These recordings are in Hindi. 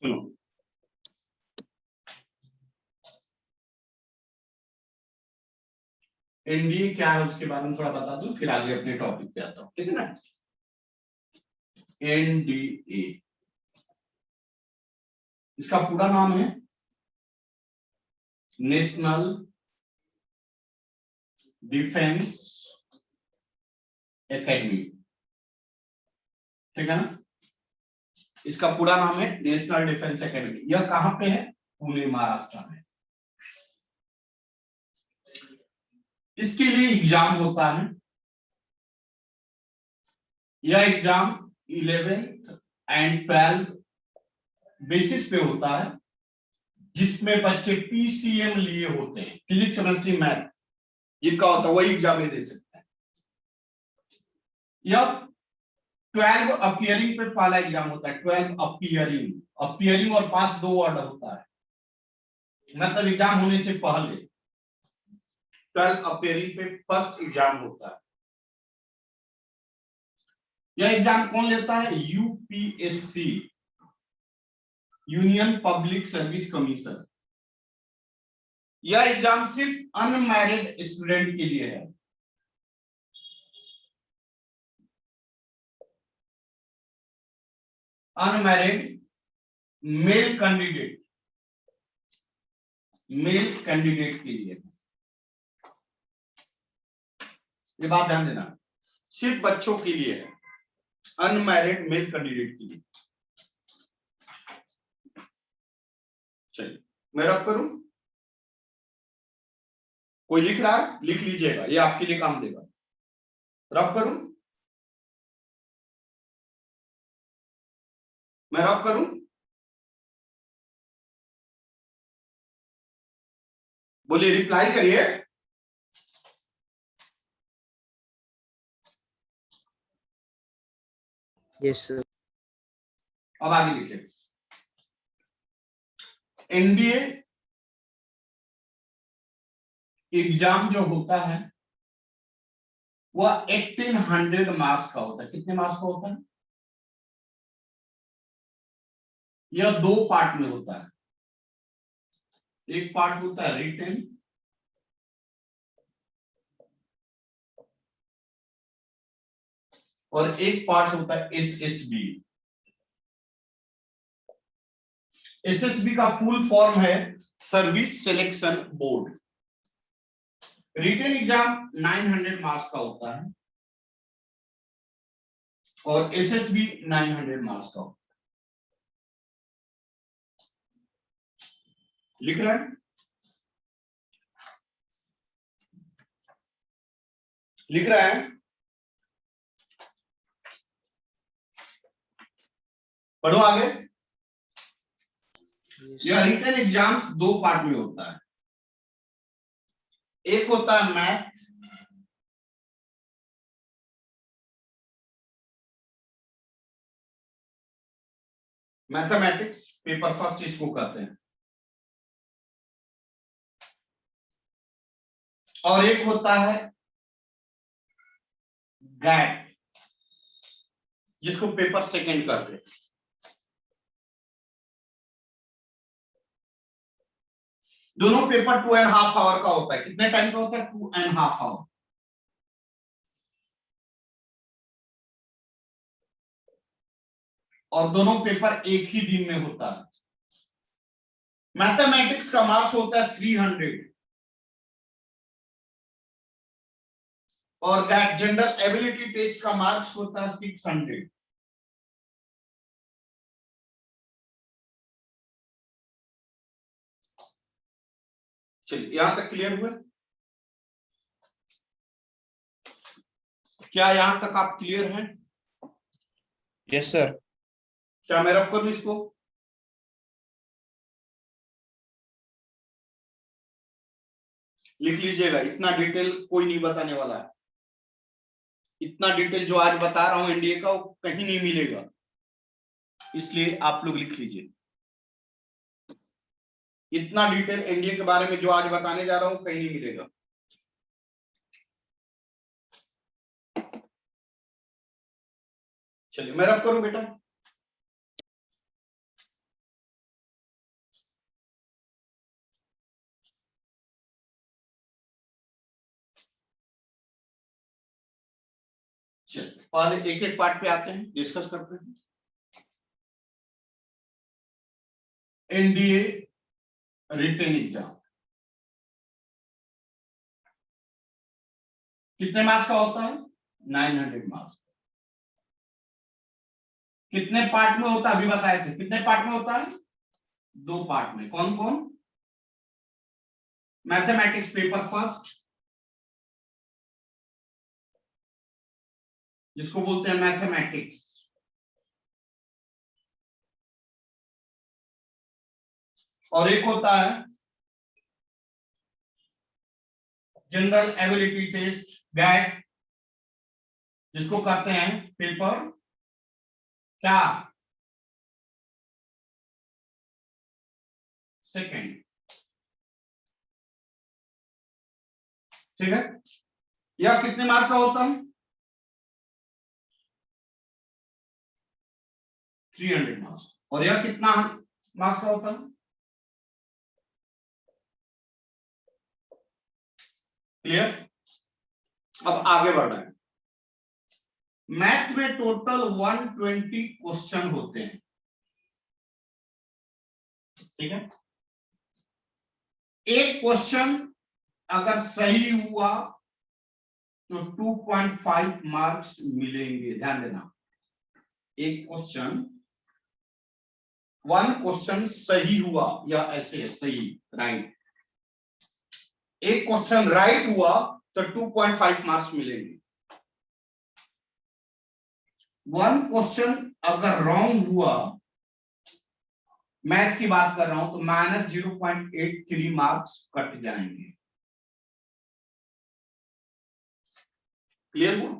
सुनो, एनडीए क्या है उसके बारे में थोड़ा बता दूं, फिर आगे अपने टॉपिक पे आता हूं, ठीक है ना। एनडीए इसका पूरा नाम है नेशनल डिफेंस एकेडमी, ठीक है ना। इसका पूरा नाम है नेशनल डिफेंस एकेडमी। यह कहां पे है? पुणे, महाराष्ट्र में। इसके लिए एग्जाम होता है। यह exam 11th and 12th basis पे होता है, जिसमें बच्चे पीसीएम लिए होते हैं, फिजिक्स केमिस्ट्री मैथ जिनका होता है वही एग्जाम में दे सकते हैं। यह 12 अपियरिंग पे पहला एग्जाम होता है। 12 अपियरिंग, अपियरिंग और पास दो वर्ड होता है, मतलब एग्जाम होने से पहले 12 अपियरिंग पे फर्स्ट एग्जाम होता है। यह एग्जाम कौन लेता है? UPSC, union public service commission. यह एग्जाम सिर्फ अनमैरिड स्टूडेंट के लिए है। Unmarried male candidate, male candidate के लिए, ये बात ध्यान देना, सिर्फ बच्चों के लिए है, अनमैरिड मेल कैंडिडेट के लिए। चलिए मैं रब करूं, कोई लिख रहा है लिख लीजिएगा, ये आपके लिए काम देगा। रब करूं, मैं रब करूं, बोलिए, रिप्लाई करिए। Yes sir. अब आगे लिखिए। एनडीए एग्जाम जो होता है वह 1800 मार्क्स का होता है। कितने मार्क्स का होता है? यह दो पार्ट में होता है। एक पार्ट होता है रिटन और एक पार्ट होता है एसएसबी। एसएसबी का फुल फॉर्म है service selection board. Written exam 900 marks का होता है और एसएसबी 900 मार्क्स का होता है। लिख रहे हैं? लिख रहे हैं? पढ़ो आगे। यह रिटन एग्जाम्स दो पार्ट में होता है। एक होता है मैथ, मैथमेटिक्स पेपर फर्स्ट इसको कहते हैं, और एक होता है गैट जिसको पेपर सेकंड कहते हैं। दोनों पेपर 2.5 आवर का होता है। कितने टाइम का होता है? 2.5 आवर। और दोनों पेपर एक ही दिन में होता है। मैथमेटिक्स का मार्क्स होता है 300 और दैट जनरल एबिलिटी टेस्ट का मार्क्स होता है 600। चलिए यहां तक क्लियर हुआ? क्या यहां तक आप क्लियर हैं? Yes sir. क्या मैं रब करूं इसको? लिख लीजिएगा, इतना डिटेल कोई नहीं बताने वाला है। इतना डिटेल जो आज बता रहा हूं एनडीए का वो कहीं नहीं मिलेगा, इसलिए आप लोग लिख लीजिए। इतना डिटेल एनडीए के बारे में जो आज बताने जा रहा हूं कहीं नहीं मिलेगा। चलिए मैं रब करूं बेटा। चलिए पहले एक एक पार्ट पे आते हैं, डिस्कस करते हैं। एनडीए रिटेन एग्जाम कितने मार्क्स का होता है? 900 मार्क्स। कितने पार्ट में होता है? अभी बताए थे कितने पार्ट में होता है? 2 पार्ट में। कौन कौन? मैथमेटिक्स पेपर फर्स्ट, जिसको बोलते हैं मैथमेटिक्स, और एक होता है जनरल एबिलिटी टेस्ट गैट, जिसको कहते हैं पेपर क्या? सेकंड। ठीक है। यह कितने मार्क्स का होता है? 300 मार्क्स। और यह कितना मार्क्स का होता है? क्लियर? अब आगे बढ़ रहे हैं। मैथ में टोटल 120 क्वेश्चन होते हैं। ठीक है। एक क्वेश्चन अगर सही हुआ तो 2.5 मार्क्स मिलेंगे। ध्यान देना, एक क्वेश्चन, वन क्वेश्चन सही हुआ या ऐसे है सही, राइट, एक क्वेश्चन राइट हुआ तो 2.5 मार्क्स मिलेंगे। वन क्वेश्चन अगर रॉन्ग हुआ, मैथ की बात कर रहा हूं, तो -0.83 मार्क्स कट जाएंगे। क्लियर हुआ?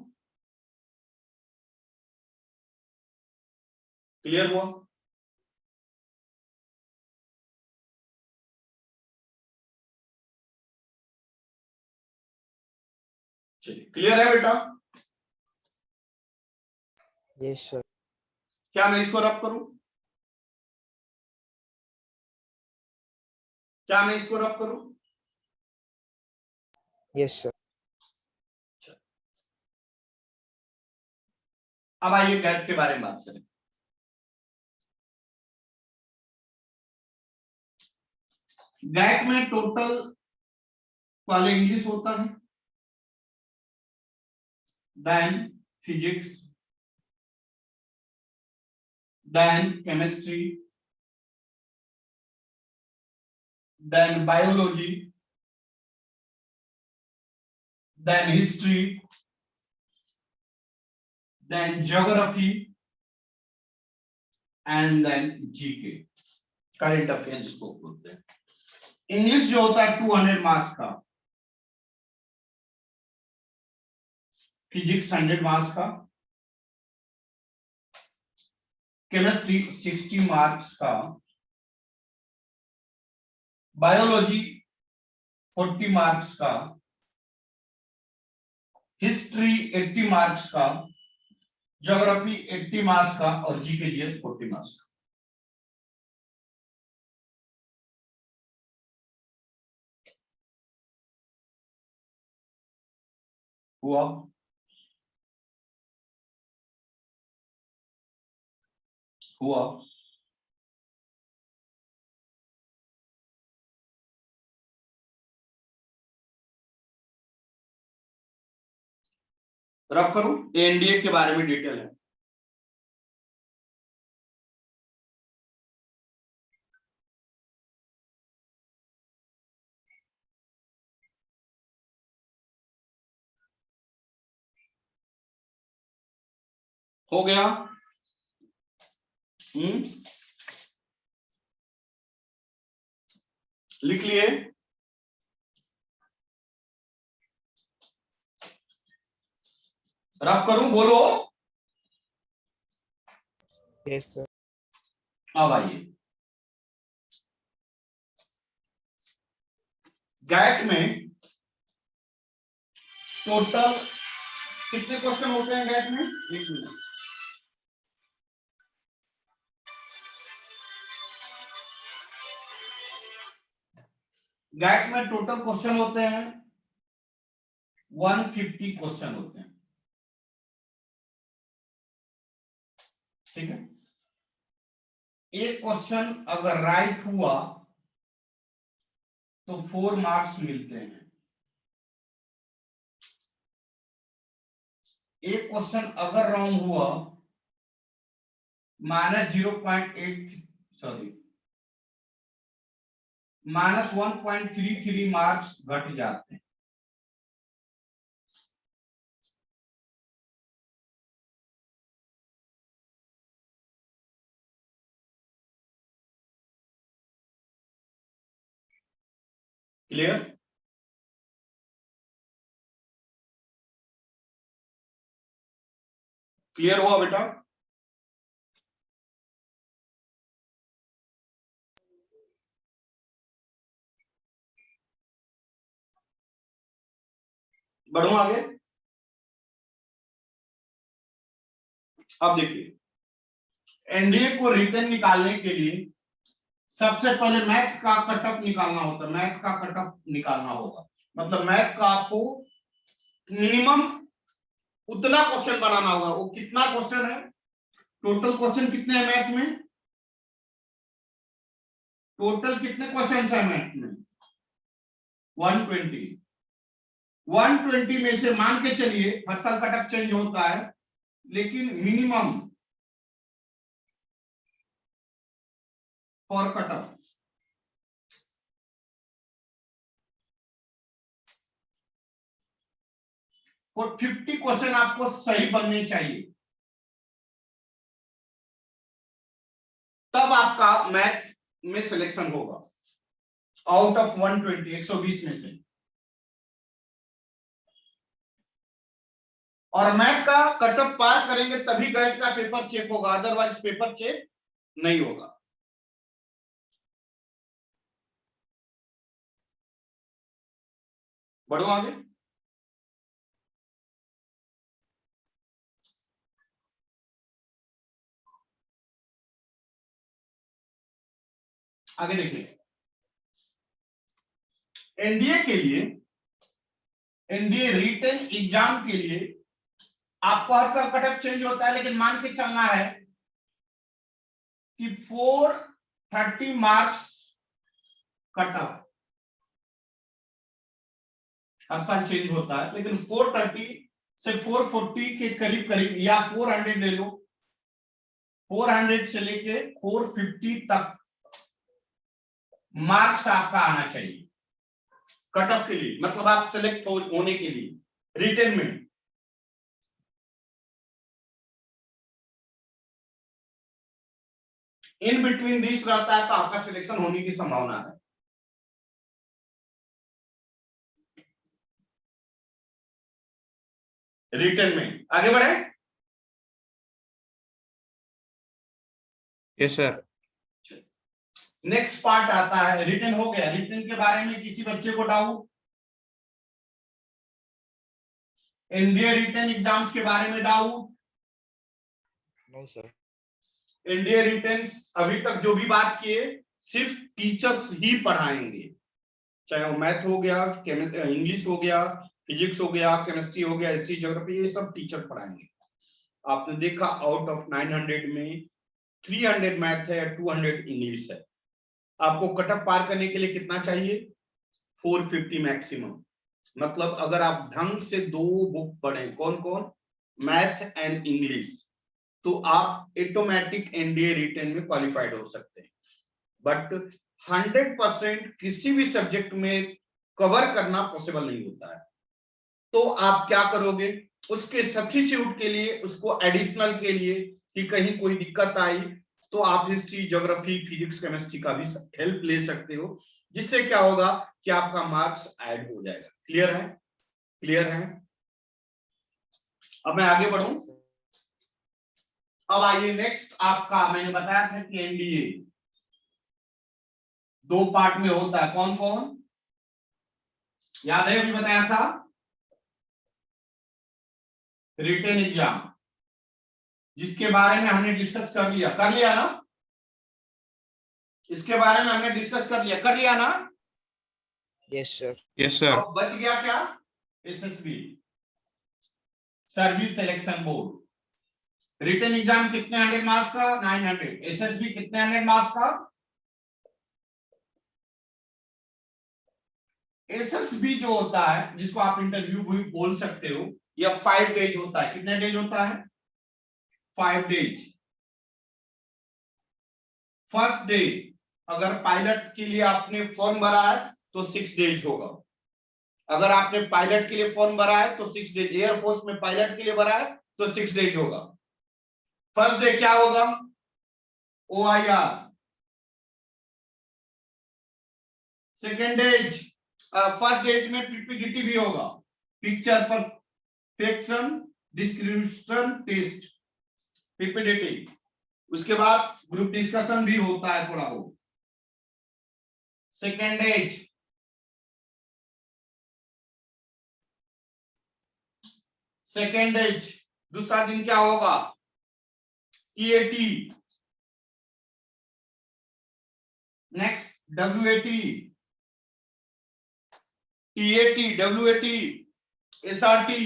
क्लियर हुआ? चलिए, क्लियर है बेटा? Yes sir. क्या मैं इसको रब करूं? क्या मैं इसको रब करूं? Yes sir. अब आइए गैट के बारे में बात करें। गैट में टोटल पहले इंग्लिश होता है, then physics, then chemistry, then biology, then history, then geography and then GK, current affairs को बोलते हैं। इंग्लिश जो होता है 200 मार्क्स का, फिजिक्स 100 मार्क्स का, केमिस्ट्री 60 मार्क्स का, बायोलॉजी 40 मार्क्स का, हिस्ट्री 80 मार्क्स का, ज्योग्राफी 80 मार्क्स का, और जीके जीएस 40 मार्क्स का। हुआ? हुआ? रब करूं? एनडीए के बारे में डिटेल है। हो गया? लिख लिए? रब करूं? बोलो। Yes sir. अब आइए, गैट में टोटल कितने क्वेश्चन होते हैं गैट में? एक मिनट। गैट में टोटल क्वेश्चन होते हैं 150 क्वेश्चन होते हैं। ठीक है, एक क्वेश्चन अगर राइट हुआ तो 4 मार्क्स मिलते हैं, एक क्वेश्चन अगर रॉन्ग हुआ -0.8 सॉरी -1.33 मार्क्स घट जाते हैं। क्लियर? क्लियर हुआ बेटा? बढ़ो आगे। अब देखिए, एनडीए को रिटर्न निकालने के लिए सबसे पहले मैथ का कटअप निकालना होता है, मैथ का कटअप निकालना होगा, मतलब मैथ का आपको मिनिमम उतना क्वेश्चन बनाना होगा। वो कितना क्वेश्चन है, टोटल क्वेश्चन कितने हैं मैथ में, टोटल कितने क्वेश्चन है मैथ में 120। 120 में से मान के चलिए हर साल कटअप चेंज होता है, लेकिन minimum for cutoff for 50 question आपको सही बनने चाहिए, तब आपका मैथ में सिलेक्शन होगा आउट ऑफ 120 120 में से। और मैथ का कटअप पार करेंगे तभी गैट का पेपर चेक होगा, अदरवाइज पेपर चेक नहीं होगा। बढ़ो आगे। आगे देखिए, एनडीए के लिए, एनडीए रिटन एग्जाम के लिए आपको हर साल कटअप चेंज होता है, लेकिन मान के चलना है कि 430 मार्क्स कटअप हर साल चेंज होता है, लेकिन 430 से 440 के करीब करीब, या 400 ले लो, 400 से लेके 450 तक मार्क्स आपका आना चाहिए कट ऑफ के लिए, मतलब आप सिलेक्ट होने के लिए रिटन में। इन बिटवीन दिस रहता है तो आपका सिलेक्शन होने की संभावना है। रिटन में आगे बढ़े। Yes sir. नेक्स्ट पार्ट आता है, रिटन हो गया। रिटन के बारे में किसी बच्चे को डाउट? एनडीए रिटन एग्जाम्स के बारे में doubt? No sir. NDA written अभी तक जो भी बात किए सिर्फ टीचर्स ही पढ़ाएंगे, चाहे वो मैथ हो गया, इंग्लिश हो गया, फिजिक्स हो गया, केमिस्ट्री हो गया, हिस्ट्री, ज्योग्राफी, ये सब टीचर पढ़ाएंगे। आपने देखा आउट ऑफ 900 में 300 मैथ है, 200 इंग्लिश है। आपको कटअप पार करने के लिए कितना चाहिए? 450 मैक्सिमम। मतलब अगर आप ढंग से 2 बुक पढ़ें, कौन कौन, मैथ एंड इंग्लिश, तो आप ऑटोमेटिक एनडीए रिटन में क्वालिफाइड हो सकते हैं। बट 100% किसी भी सब्जेक्ट में कवर करना पॉसिबल नहीं होता है, तो आप क्या करोगे, उसके सब्स्टिट्यूट के लिए, उसको एडिशनल के लिए कि कहीं कोई दिक्कत आई तो आप हिस्ट्री, ज्योग्राफी, फिजिक्स, केमिस्ट्री का भी हेल्प ले सकते हो, जिससे क्या होगा कि आपका मार्क्स ऐड हो जाएगा। क्लियर है? क्लियर है? अब मैं आगे बढ़ूं। अब आइए नेक्स्ट, आपका मैंने बताया था कि एनडीए 2 पार्ट में होता है, कौन कौन याद है? अभी बताया था रिटन एग्जाम, जिसके बारे में हमने डिस्कस कर लिया ना, इसके बारे में हमने डिस्कस कर लिया ना। Yes sir. Yes sir. अब बच गया क्या? SSB, service selection board. Written exam कितने 100 मार्क्स का? 900। एसएसबी कितने 100 मार्क्स का? एसएसबी जो होता है, जिसको आप इंटरव्यू भी बोल सकते हो, यह 5 डेज होता है। कितने डेज होता है? 5 डेज। फर्स्ट डे अगर पायलट के लिए आपने फॉर्म भरा है तो 6 डेज होगा। अगर आपने पायलट के लिए फॉर्म भरा है तो 6 डेज, एयरफोर्स में पायलट के लिए भरा है तो 6 डेज होगा। फर्स्ट डे क्या होगा? OIR। Second days, first days में पीपीडीटी भी होगा, picture perfection description test, PPDT. उसके बाद ग्रुप डिस्कशन भी होता है थोड़ा बहुत। सेकेंड डेज, सेकेंड डेज दूसरा दिन क्या होगा? EAT, next WAT, TAT, WAT, SRT,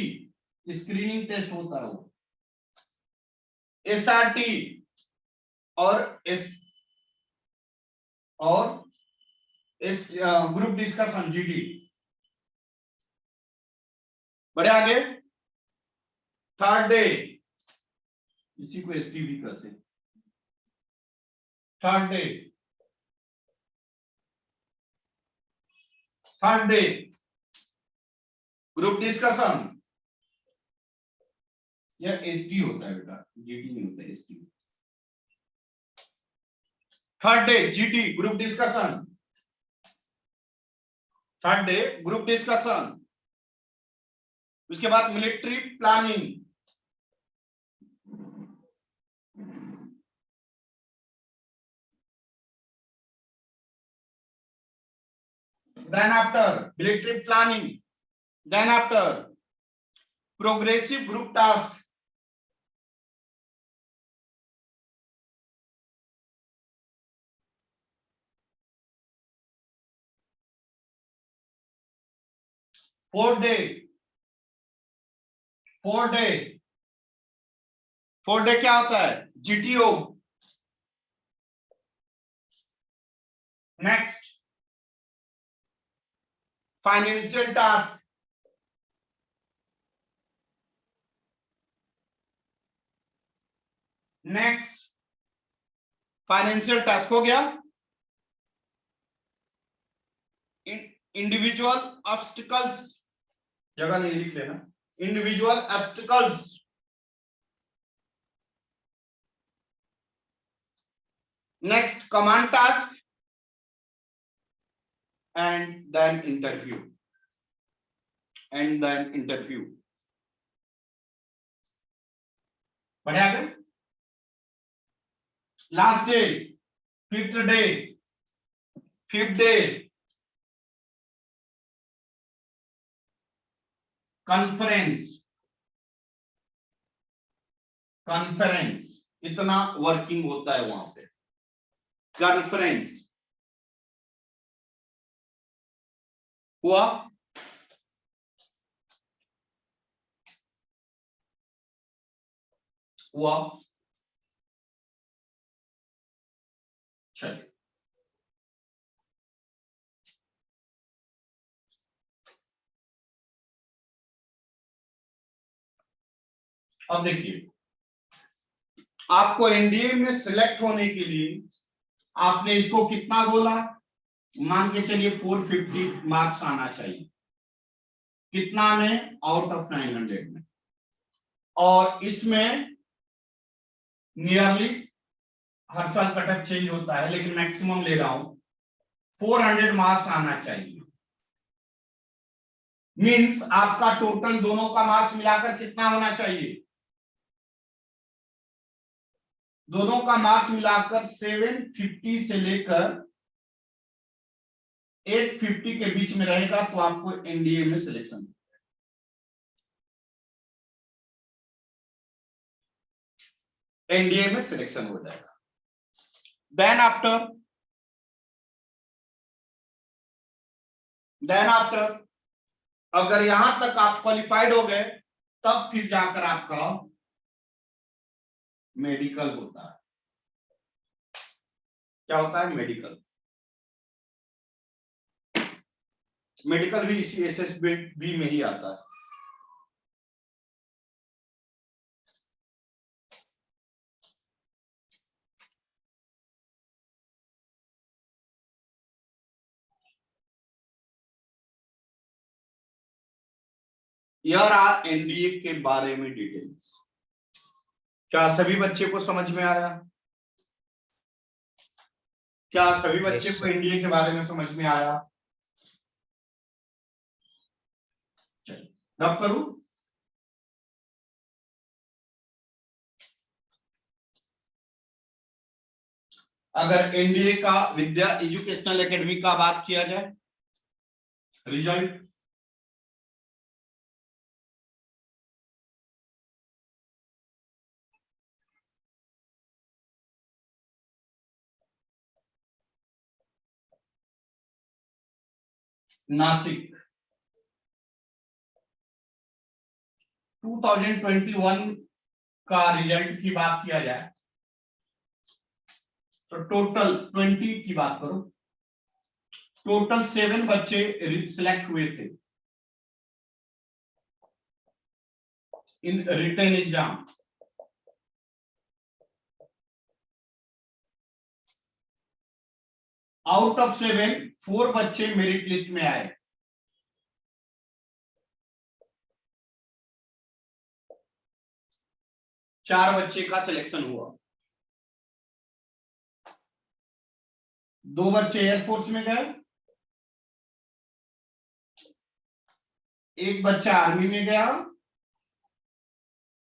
screening test होता है वो, एसआरटी और ग्रुप डिस्कशन जीडी। बढ़े आगे। थर्ड डे, इसी को एसटी भी कहते हैं। Third day, third day group discussion, यह एसटी होता है बेटा, जीटी नहीं होता, ST. Third day GT, group discussion. Third day group discussion. उसके बाद military planning, then after military planning, then after progressive group task, fourth day, fourth day क्या होता है? GTO. Next financial task, next financial task हो गया। इंडिविजुअल ऑब्स्टिकल्स, जगह नहीं लिख लेना, individual obstacles, next command task, and then interview, and then interview. बढ़े आगे। Last day, fifth day, fifth day conference, conference, इतना वर्किंग होता है वहां पे। कॉन्फ्रेंस हुआ, हुआ, चलिए अब देखिए, आपको एनडीए में सिलेक्ट होने के लिए आपने इसको कितना बोला? मान के चलिए 450 मार्क्स आना चाहिए। कितना में? आउट ऑफ 900 में। और इसमें नियरली हर साल कट ऑफ चेंज होता है, लेकिन मैक्सिमम ले रहा हूं, 400 मार्क्स आना चाहिए। मींस आपका टोटल दोनों का मार्क्स मिलाकर कितना होना चाहिए? दोनों का मार्क्स मिलाकर 750 से लेकर 850 के बीच में रहेगा तो आपको एनडीए में सिलेक्शन, एनडीए में सिलेक्शन हो जाएगा। देन आफ्टर अगर यहां तक आप क्वालिफाइड हो गए, तब फिर जाकर आपका मेडिकल होता है। क्या होता है? मेडिकल। मेडिकल भी इसी एसएसबी में ही आता है। यार आज एनडीए के बारे में डिटेल्स, क्या सभी बच्चे को समझ में आया? क्या सभी बच्चे Yes, को sir. एनडीए के बारे में समझ में आया? चलिए रब करूं। अगर एनडीए का विद्या एजुकेशनल एकेडमी का बात किया जाए, रिजल्ट नासिक 2021 का रिजल्ट की बात किया जाए तो टोटल 20 की बात करो, टोटल 7 बच्चे सिलेक्ट हुए थे in written exam. Out of 7 4 बच्चे मेरिट लिस्ट में आए। चार बच्चे का सिलेक्शन हुआ। 2 बच्चे एयरफोर्स में गए, 1 बच्चा आर्मी में गया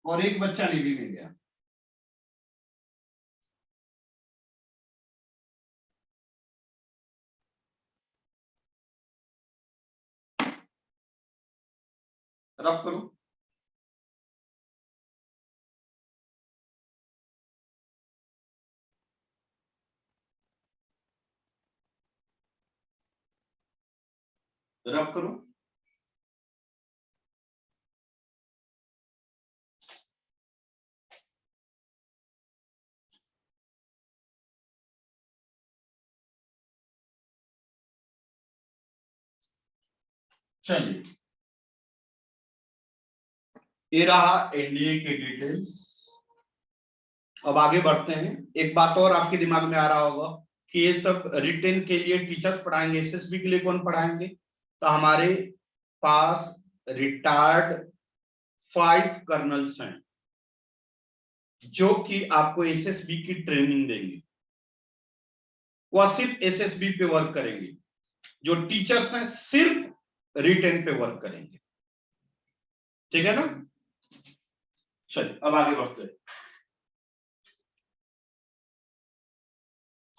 और 1 बच्चा नेवी में गया। रब करो। रब करो। चलिए ये रहा एनडीए के डिटेल्स। अब आगे बढ़ते हैं। एक बात और आपके दिमाग में आ रहा होगा कि ये सब रिटेन के लिए टीचर्स पढ़ाएंगे, एसएसबी के लिए कौन पढ़ाएंगे? तो हमारे पास रिटायर्ड 5 कर्नल्स हैं जो कि आपको एसएसबी की ट्रेनिंग देंगे। वह सिर्फ एसएसबी पे वर्क करेंगे। जो टीचर्स हैं सिर्फ रिटेन पे वर्क करेंगे। ठीक है ना? चलिए अब आगे बढ़ते हैं।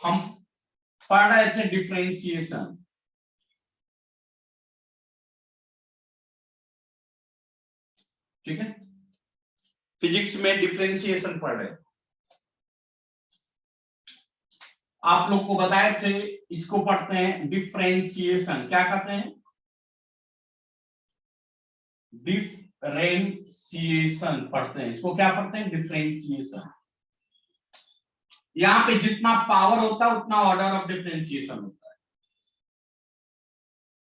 हम पढ़ रहे थे डिफरेंशिएशन। ठीक है, फिजिक्स में डिफरेंशिएशन पढ़ रहे। आप लोग को बताए थे इसको पढ़ते हैं डिफरेंशिएशन। क्या कहते हैं? डिफरेंशिएशन पढ़ते हैं। इसको क्या पढ़ते हैं? डिफरेंशिएशन। यहां पे जितना पावर होता है उतना ऑर्डर ऑफ डिफरेंशिएशन होता है।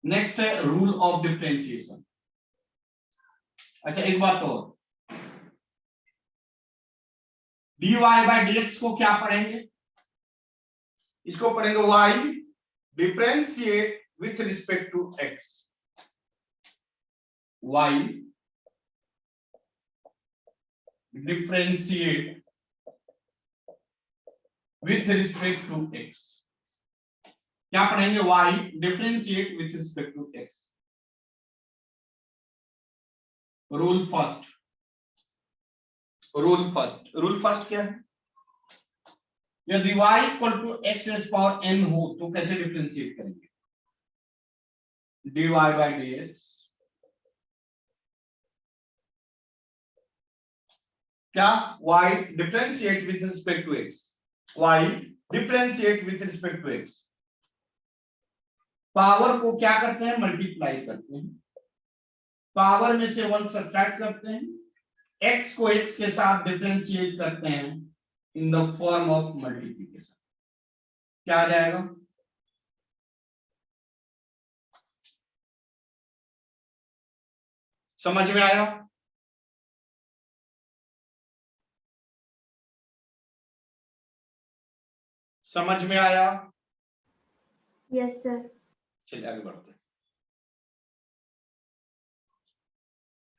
नेक्स्ट है रूल ऑफ डिफरेंशिएशन। अच्छा एक बात और, dy बाय dx को क्या पढ़ेंगे? इसको पढ़ेंगे y differentiate with respect to x। y differentiate with respect to x। क्या पढ़ेंगे? y differentiate with respect to x। Rule first. Rule first क्या है? यदि y equal to x raise power n हो तो कैसे डिफरेंशिएट करेंगे? dy by dx। क्या? y differentiate with respect to x। y differentiate with respect to x। Power को क्या करते हैं? मल्टीप्लाई करते हैं। पावर में से 1 सब्ट्रैक्ट करते हैं, x को x के साथ डिफरेंशिएट करते हैं in the form of multiplication, क्या आ जाएगा? समझ में आया? समझ में आया? Yes sir. चलिए आगे बढ़ते हैं।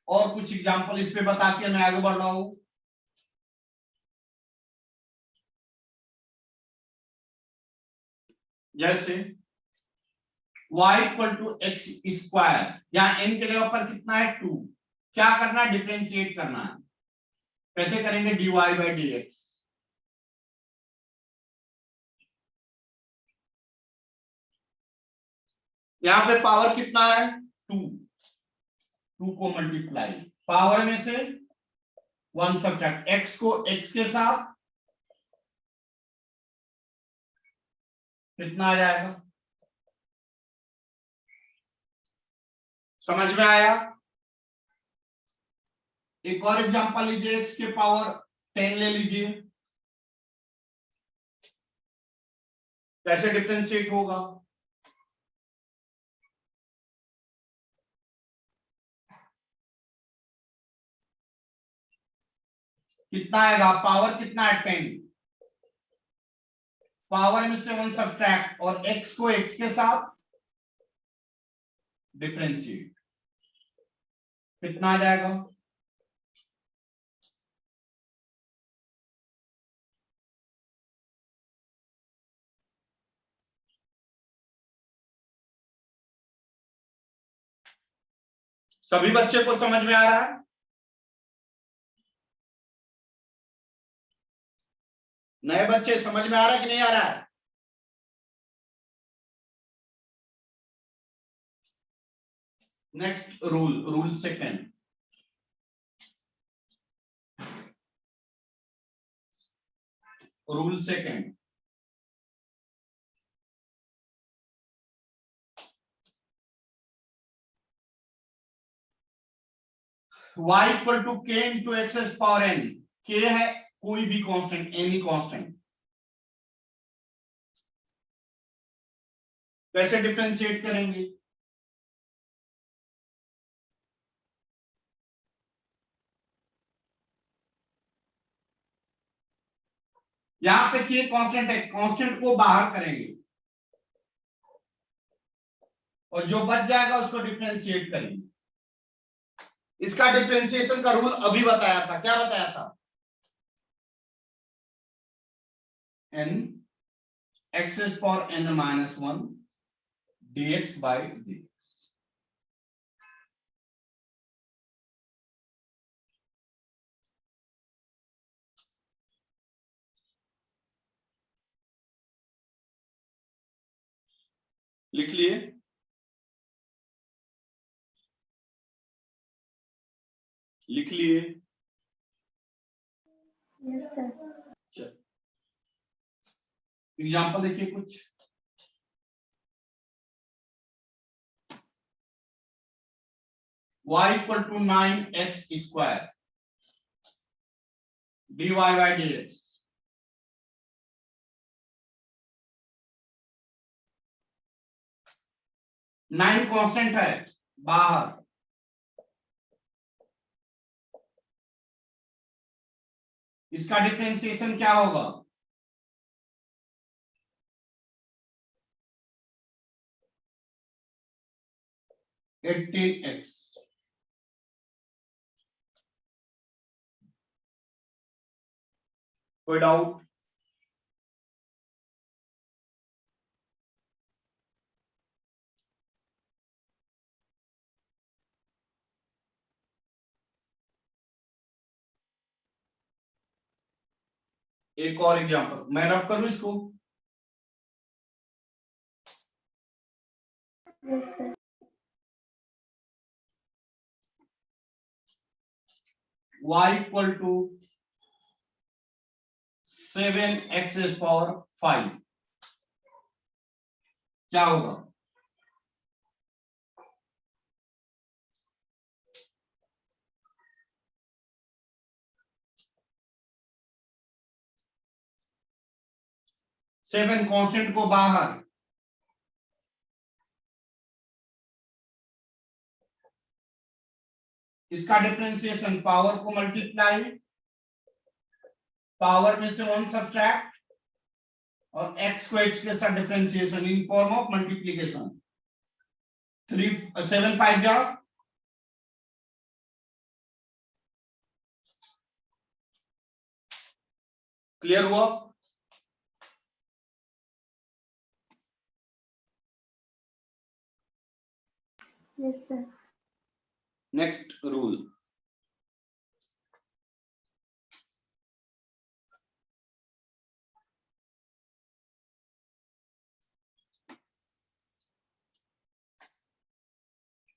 और कुछ एग्जांपल इस पे बता के मैं आगे बढ़ रहा हूं। जैसे y equal to x square, यहाँ n के जगह पर कितना है 2, क्या करना है? डिफरेंशिएट करना है। कैसे करेंगे? dy by dx। यहाँ पे पावर कितना है? 2, 2 को मल्टीप्लाई, पावर में से 1 सब्ट्रैक्ट, x को x के साथ कितना आ जाएगा? समझ में आया? एक और एग्जांपल लीजिए, x के पावर 10 ले लीजिए, कैसे डिफरेंशिएट होगा? कितना आएगा? पावर कितना है? 10, पावर में से 1 सब्ट्रैक्ट और x को x के साथ डिफरेंशिएट, कितना आ जाएगा? सभी बच्चे को समझ में आ रहा है? नए बच्चे समझ में आ रहा है कि नहीं आ रहा है? Next rule second, rule second, y equal to k into x power n। k है कोई भी कांस्टेंट, एनी कांस्टेंट, कैसे डिफरेंशिएट करेंगे? यहां पे k कांस्टेंट है, कांस्टेंट को बाहर करेंगे और जो बच जाएगा उसको डिफरेंशिएट करेंगे। इसका डिफरेंशिएशन का रूल अभी बताया था, क्या बताया था? n x power n minus 1 dx by dx। लिख लिए? लिख लिए? Yes sir. एग्जाम्पल देखिए कुछ। y equal to 9x square dy by dx। Nine constant है बाहर, इसका डिफरेंशिएशन क्या होगा? x। कोई डाउट? एक और एग्जांपल मैं रब करूं इसको। Yes sir. y equal to 7x power 5, क्या होगा? 7 कांस्टेंट को बाहर, इसका डिफरेंशिएशन पावर को मल्टीप्लाई, पावर में से 1 सब्ट्रैक्ट और x को x के साथ differentiation in form of multiplication. 7 5 जा, क्लियर हुआ? Yes, sir. Next rule,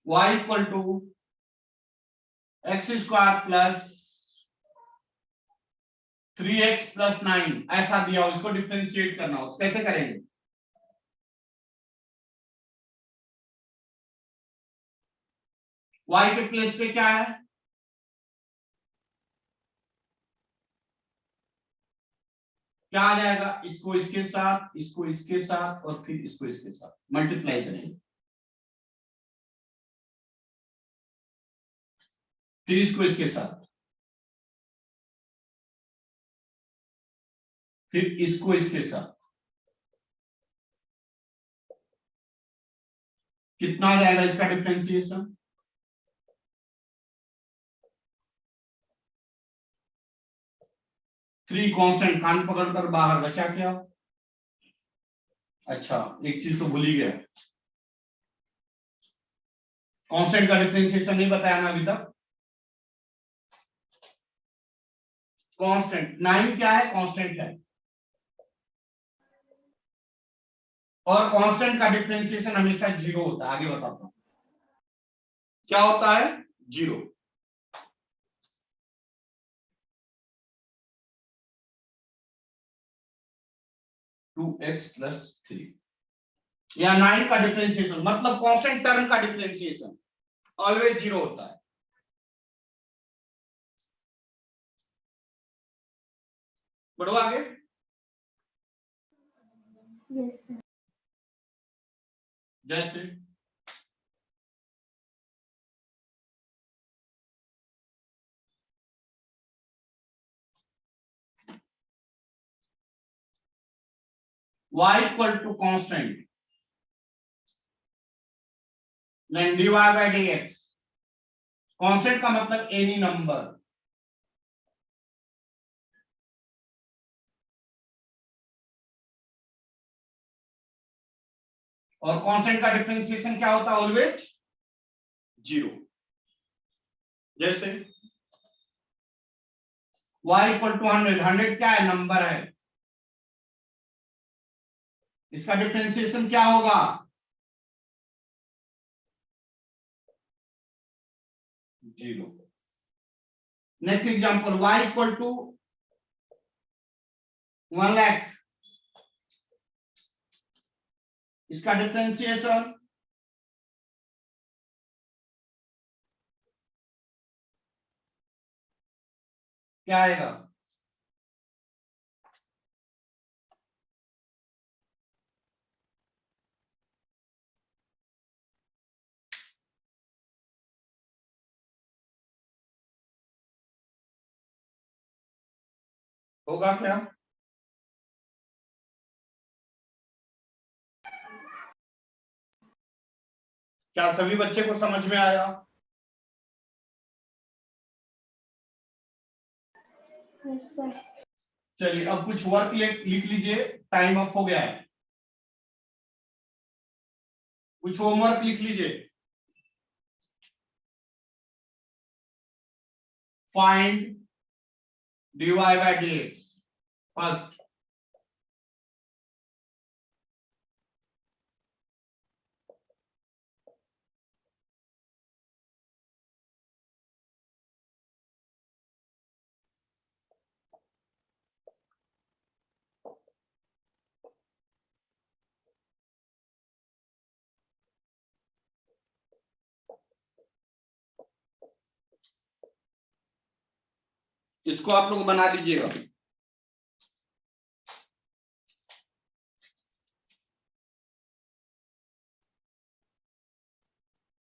y equal to x square plus 3x plus 9 ऐसा दिया हो, इसको डिफरेंशिएट करना हो, कैसे करेंगे? y के प्लेस पे क्या है? क्या आ जाएगा? इसको इसके साथ, इसको इसके साथ और फिर इसको इसके साथ मल्टीप्लाई करेंगे, फिर इसको इसके साथ, फिर इसको इसके साथ, कितना आ जाएगा इसका डिफरेंशिएशन? थ्री कांस्टेंट कान पकड़कर बाहर, बचा क्या? अच्छा, एक चीज तो भूल ही गया, कांस्टेंट का डिफरेंशिएशन नहीं बताया ना अभी तक। कांस्टेंट 9 क्या है? कांस्टेंट है, और कांस्टेंट का डिफरेंशिएशन हमेशा 0 होता है। आगे बताता हूं क्या होता है, 0। टू एक्स प्लस 3 या 9 का डिफरेंशिएशन, मतलब कांस्टेंट टर्म का डिफरेंशिएशन ऑलवेज 0 होता है। बढ़ो आगे। Yes, sir. जैसे y equal to constant then dy by dx। Constant का मतलब एनी नंबर, और कांस्टेंट का डिफरेंशिएशन क्या होता है? ऑलवेज 0। जैसे y इक्वल टू 100, 100 क्या है? नंबर है, इसका डिफरेंशिएशन क्या होगा? 0। Next example, y equal to 1 lakh, इसका डिफरेंशिएशन क्या आएगा? होगा क्या? क्या सभी बच्चे को समझ में आया? Yes, sir. चलिए अब कुछ वर्क लिख लीजिए, टाइम अप हो गया है। कुछ होमवर्क लिख लीजिए। Find dy by dx first, इसको आप लोग बना लीजिएगा।